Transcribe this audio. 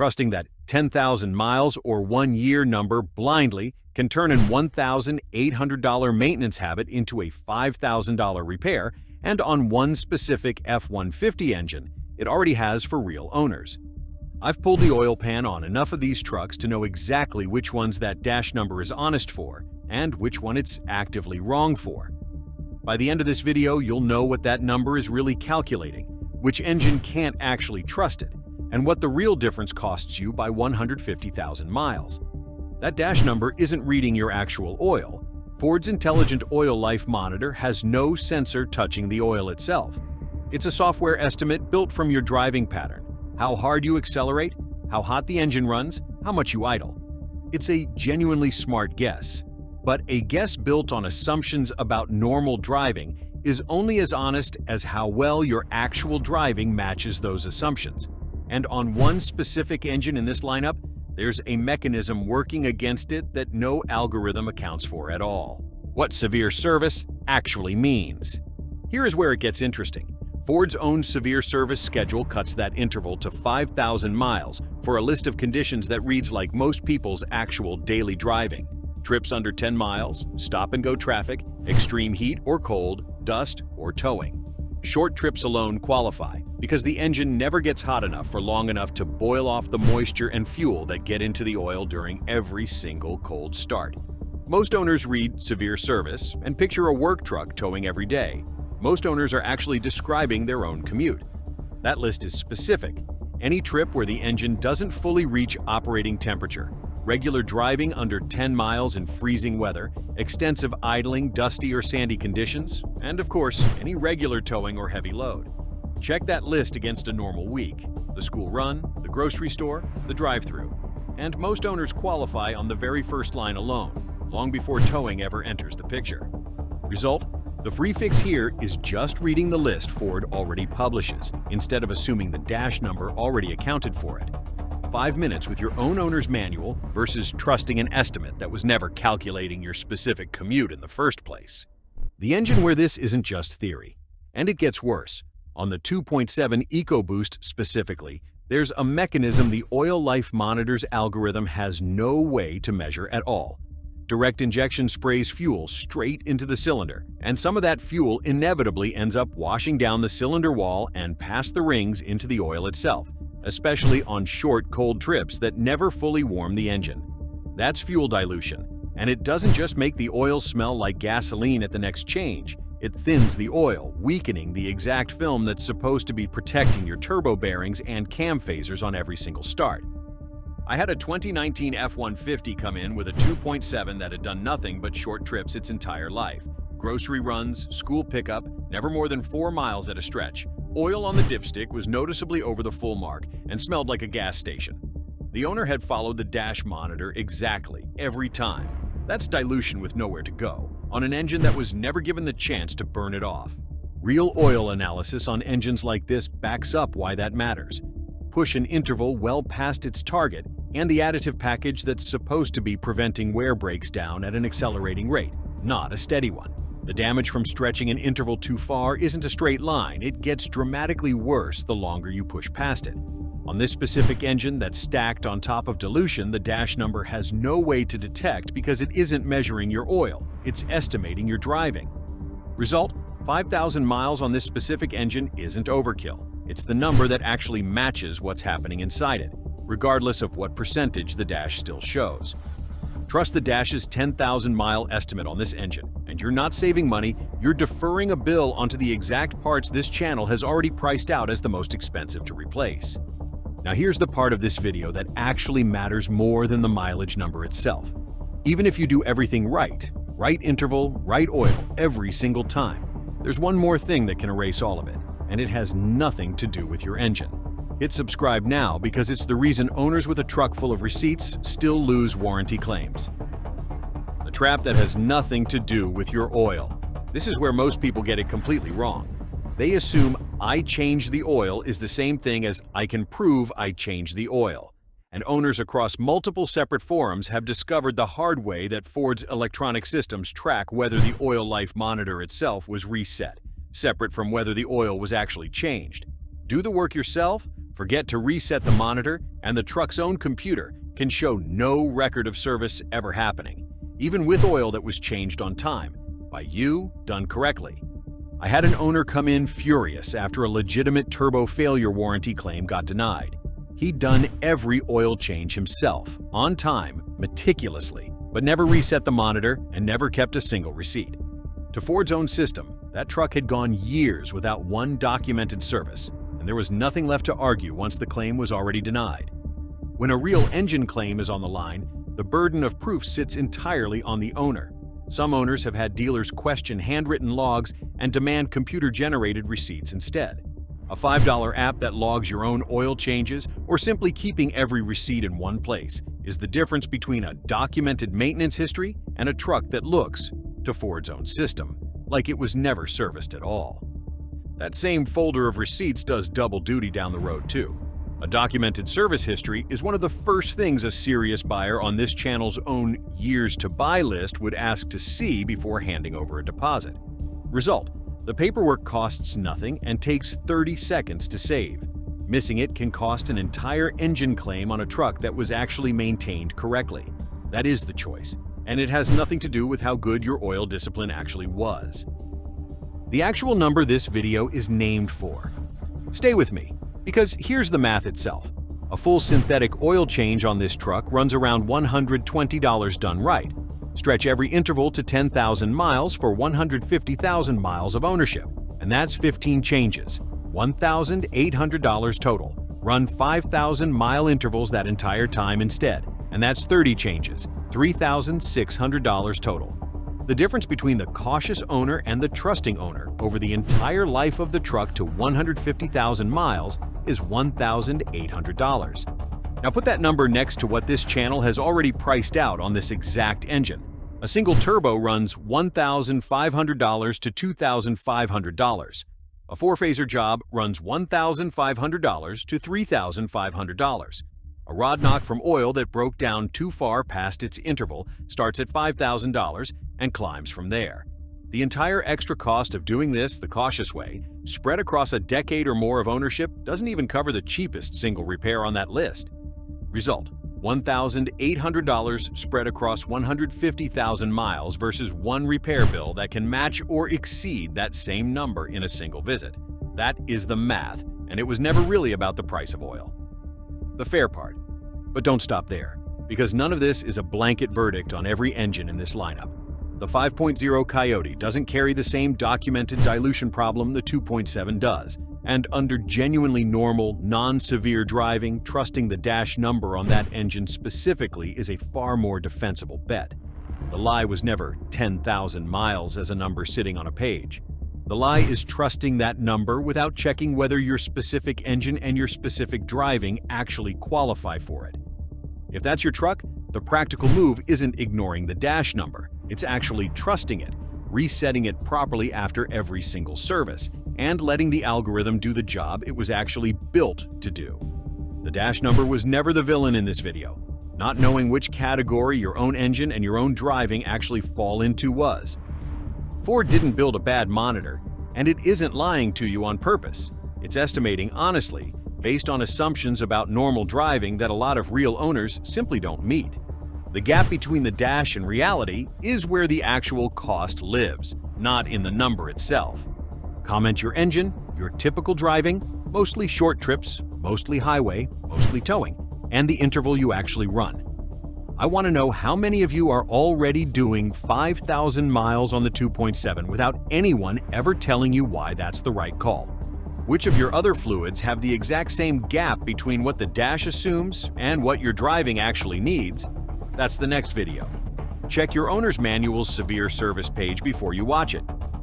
Trusting that 10,000 miles or 1 year number blindly can turn an $1,800 maintenance habit into a $5,000 repair, and on one specific F-150 engine it already has for real owners. I've pulled the oil pan on enough of these trucks to know exactly which ones that dash number is honest for and which one it's actively wrong for. By the end of this video, you'll know what that number is really calculating, which engine can't actually trust it, and what the real difference costs you by 150,000 miles. That dash number isn't reading your actual oil. Ford's Intelligent Oil Life Monitor has no sensor touching the oil itself. It's a software estimate built from your driving pattern, how hard you accelerate, how hot the engine runs, how much you idle. It's a genuinely smart guess, but a guess built on assumptions about normal driving is only as honest as how well your actual driving matches those assumptions. And on one specific engine in this lineup, there's a mechanism working against it that no algorithm accounts for at all. What severe service actually means. Here is where it gets interesting. Ford's own severe service schedule cuts that interval to 5,000 miles for a list of conditions that reads like most people's actual daily driving. Trips under 10 miles, stop-and-go traffic, extreme heat or cold, dust or towing. Short trips alone qualify because the engine never gets hot enough for long enough to boil off the moisture and fuel that get into the oil during every single cold start. Most owners read severe service and picture a work truck towing every day. Most owners are actually describing their own commute. That list is specific. Any trip where the engine doesn't fully reach operating temperature, regular driving under 10 miles in freezing weather, extensive idling, dusty or sandy conditions, and of course, any regular towing or heavy load. Check that list against a normal week, the school run, the grocery store, the drive-thru. And most owners qualify on the very first line alone, long before towing ever enters the picture. Result? The free fix here is just reading the list Ford already publishes, instead of assuming the dash number already accounted for it. 5 minutes with your own owner's manual versus trusting an estimate that was never calculating your specific commute in the first place. The engine where this isn't just theory. And it gets worse. On the 2.7 EcoBoost specifically, there's a mechanism the Oil Life Monitor's algorithm has no way to measure at all. Direct injection sprays fuel straight into the cylinder, and some of that fuel inevitably ends up washing down the cylinder wall and past the rings into the oil itself, especially on short, cold trips that never fully warm the engine. That's fuel dilution, and it doesn't just make the oil smell like gasoline at the next change. It thins the oil, weakening the exact film that's supposed to be protecting your turbo bearings and cam phasers on every single start. I had a 2019 F-150 come in with a 2.7 that had done nothing but short trips its entire life. Grocery runs, school pickup, never more than 4 miles at a stretch. Oil on the dipstick was noticeably over the full mark and smelled like a gas station. The owner had followed the dash monitor exactly, every time. That's dilution with nowhere to go, on an engine that was never given the chance to burn it off. Real oil analysis on engines like this backs up why that matters. Push an interval well past its target, and the additive package that's supposed to be preventing wear breaks down at an accelerating rate, not a steady one. The damage from stretching an interval too far isn't a straight line. It gets dramatically worse the longer you push past it. On this specific engine that's stacked on top of dilution, the dash number has no way to detect because it isn't measuring your oil, it's estimating your driving. Result? 5,000 miles on this specific engine isn't overkill. It's the number that actually matches what's happening inside it, regardless of what percentage the dash still shows. Trust the dash's 10,000-mile estimate on this engine, and you're not saving money, you're deferring a bill onto the exact parts this channel has already priced out as the most expensive to replace. Now here's the part of this video that actually matters more than the mileage number itself. Even if you do everything right interval, right oil, every single time, there's one more thing that can erase all of it, and it has nothing to do with your engine. Hit subscribe now because it's the reason owners with a truck full of receipts still lose warranty claims. The trap that has nothing to do with your oil. This is where most people get it completely wrong. They assume I changed the oil is the same thing as I can prove I changed the oil. And owners across multiple separate forums have discovered the hard way that Ford's electronic systems track whether the oil life monitor itself was reset, separate from whether the oil was actually changed. Do the work yourself? Forget to reset the monitor, and the truck's own computer can show no record of service ever happening, even with oil that was changed on time, by you, done correctly. I had an owner come in furious after a legitimate turbo failure warranty claim got denied. He'd done every oil change himself, on time, meticulously, but never reset the monitor and never kept a single receipt. To Ford's own system, that truck had gone years without one documented service, and there was nothing left to argue once the claim was already denied. When a real engine claim is on the line, the burden of proof sits entirely on the owner. Some owners have had dealers question handwritten logs and demand computer-generated receipts instead. A $5 app that logs your own oil changes, or simply keeping every receipt in one place, is the difference between a documented maintenance history and a truck that looks, to Ford's own system, like it was never serviced at all. That same folder of receipts does double duty down the road too. A documented service history is one of the first things a serious buyer on this channel's own years to buy list would ask to see before handing over a deposit. Result: the paperwork costs nothing and takes 30 seconds to save. Missing it can cost an entire engine claim on a truck that was actually maintained correctly. That is the choice, and it has nothing to do with how good your oil discipline actually was. The actual number this video is named for. Stay with me, because here's the math itself. A full synthetic oil change on this truck runs around $120 done right. Stretch every interval to 10,000 miles for 150,000 miles of ownership, and that's 15 changes, $1,800 total. Run 5,000-mile intervals that entire time instead, and that's 30 changes, $3,600 total. The difference between the cautious owner and the trusting owner over the entire life of the truck to 150,000 miles is $1,800. Now put that number next to what this channel has already priced out on this exact engine. A single turbo runs $1,500 to $2,500. A four-phaser job runs $1,500 to $3,500. A rod knock from oil that broke down too far past its interval starts at $5,000 and climbs from there. The entire extra cost of doing this the cautious way, spread across a decade or more of ownership, doesn't even cover the cheapest single repair on that list. Result: $1,800 spread across 150,000 miles versus one repair bill that can match or exceed that same number in a single visit. That is the math, and it was never really about the price of oil. The fair part. But don't stop there, because none of this is a blanket verdict on every engine in this lineup. The 5.0 Coyote doesn't carry the same documented dilution problem the 2.7 does, and under genuinely normal, non-severe driving, trusting the dash number on that engine specifically is a far more defensible bet. The lie was never 10,000 miles as a number sitting on a page. The lie is trusting that number without checking whether your specific engine and your specific driving actually qualify for it. If that's your truck, the practical move isn't ignoring the dash number, it's actually trusting it, resetting it properly after every single service, and letting the algorithm do the job it was actually built to do. The dash number was never the villain in this video. Not knowing which category your own engine and your own driving actually fall into was. Ford didn't build a bad monitor, and it isn't lying to you on purpose. It's estimating honestly, based on assumptions about normal driving that a lot of real owners simply don't meet. The gap between the dash and reality is where the actual cost lives, not in the number itself. Comment your engine, your typical driving, mostly short trips, mostly highway, mostly towing, and the interval you actually run. I want to know how many of you are already doing 5,000 miles on the 2.7 without anyone ever telling you why that's the right call. Which of your other fluids have the exact same gap between what the dash assumes and what your driving actually needs? That's the next video. Check your owner's manual's severe service page before you watch it.